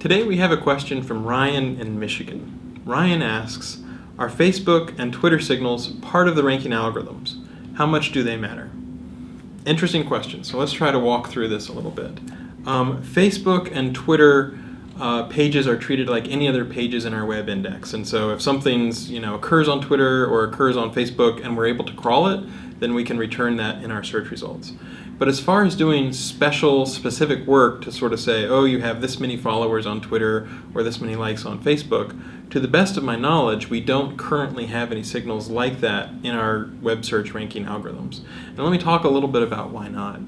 Today we have a question from Ryan in Michigan. Ryan asks, are Facebook and Twitter signals part of the ranking algorithms? How much do they matter? Interesting question, so let's try to walk through this a little bit. Facebook and Twitter pages are treated like any other pages in our web index, and so if something's occurs on Twitter or occurs on Facebook and we're able to crawl it, then we can return that in our search results. But as far as doing specific work to sort of say, oh, you have this many followers on Twitter or this many likes on Facebook, to the best of my knowledge, we don't currently have any signals like that in our web search ranking algorithms. And let me talk a little bit about why not.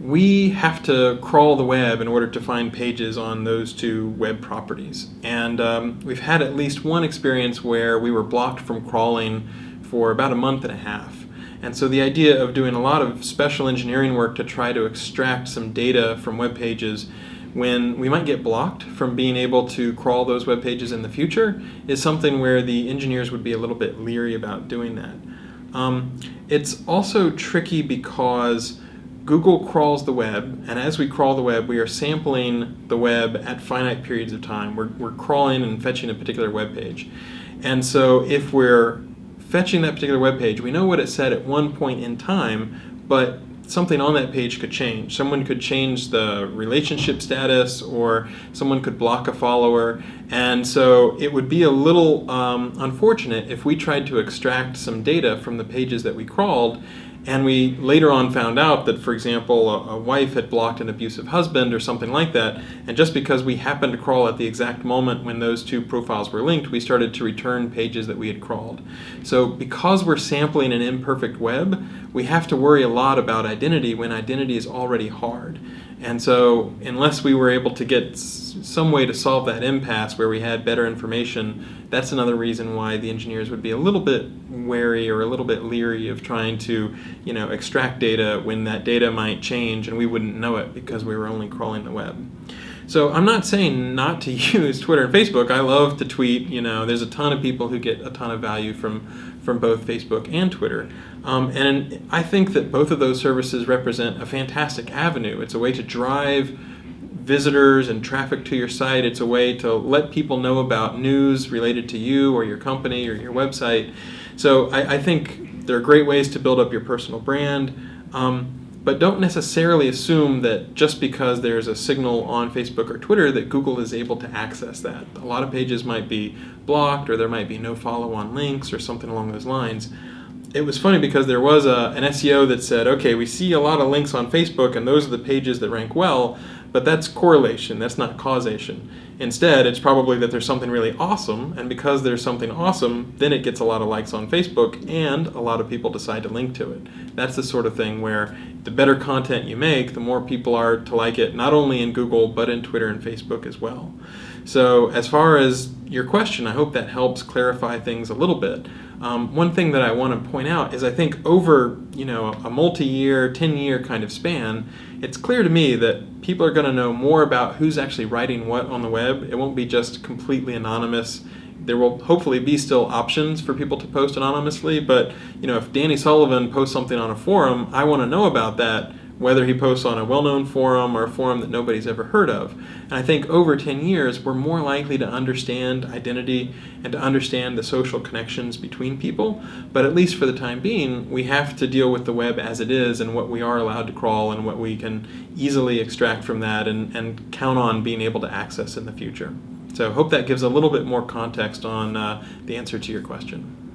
We have to crawl the web in order to find pages on those two web properties. And we've had at least one experience where we were blocked from crawling for about a month and a half. And so the idea of doing a lot of special engineering work to try to extract some data from web pages when we might get blocked from being able to crawl those web pages in the future is something where the engineers would be a little bit leery about doing that. It's also tricky because Google crawls the web, and as we crawl the web, we are sampling the web at finite periods of time. We're crawling and fetching a particular web page. And so if we're fetching that particular web page, we know what it said at one point in time, but something on that page could change. Someone could change the relationship status, or someone could block a follower, and so it would be a little unfortunate if we tried to extract some data from the pages that we crawled, and we later on found out that, for example, a wife had blocked an abusive husband or something like that, and just because we happened to crawl at the exact moment when those two profiles were linked, we started to return pages that we had crawled. So because we're sampling an imperfect web, we have to worry a lot about identity when identity is already hard. And so unless we were able to get some way to solve that impasse where we had better information, that's another reason why the engineers would be a little bit wary or a little bit leery of trying to extract data when that data might change and we wouldn't know it because we were only crawling the web. So I'm not saying not to use Twitter and Facebook. I love to tweet. There's a ton of people who get a ton of value from both Facebook and Twitter. And I think that both of those services represent a fantastic avenue. It's a way to drive visitors and traffic to your site. It's a way to let people know about news related to you or your company or your website. So I think they're great ways to build up your personal brand. But don't necessarily assume that just because there's a signal on Facebook or Twitter that Google is able to access that. A lot of pages might be blocked, or there might be no follow-on links or something along those lines. It was funny because there was an SEO that said, okay, we see a lot of links on Facebook and those are the pages that rank well, but that's correlation, that's not causation. Instead, it's probably that there's something really awesome, and because there's something awesome, then it gets a lot of likes on Facebook, and a lot of people decide to link to it. That's the sort of thing where the better content you make, the more people are to like it, not only in Google, but in Twitter and Facebook as well. So as far as your question, I hope that helps clarify things a little bit. One thing that I want to point out is I think over a multi-year, 10-year kind of span, it's clear to me that people are going to know more about who's actually writing what on the web. It won't be just completely anonymous. There will hopefully be still options for people to post anonymously, but if Danny Sullivan posts something on a forum, I want to know about that, whether he posts on a well-known forum or a forum that nobody's ever heard of. And I think over 10 years, we're more likely to understand identity and to understand the social connections between people. But at least for the time being, we have to deal with the web as it is and what we are allowed to crawl and what we can easily extract from that and count on being able to access in the future. So I hope that gives a little bit more context on the answer to your question.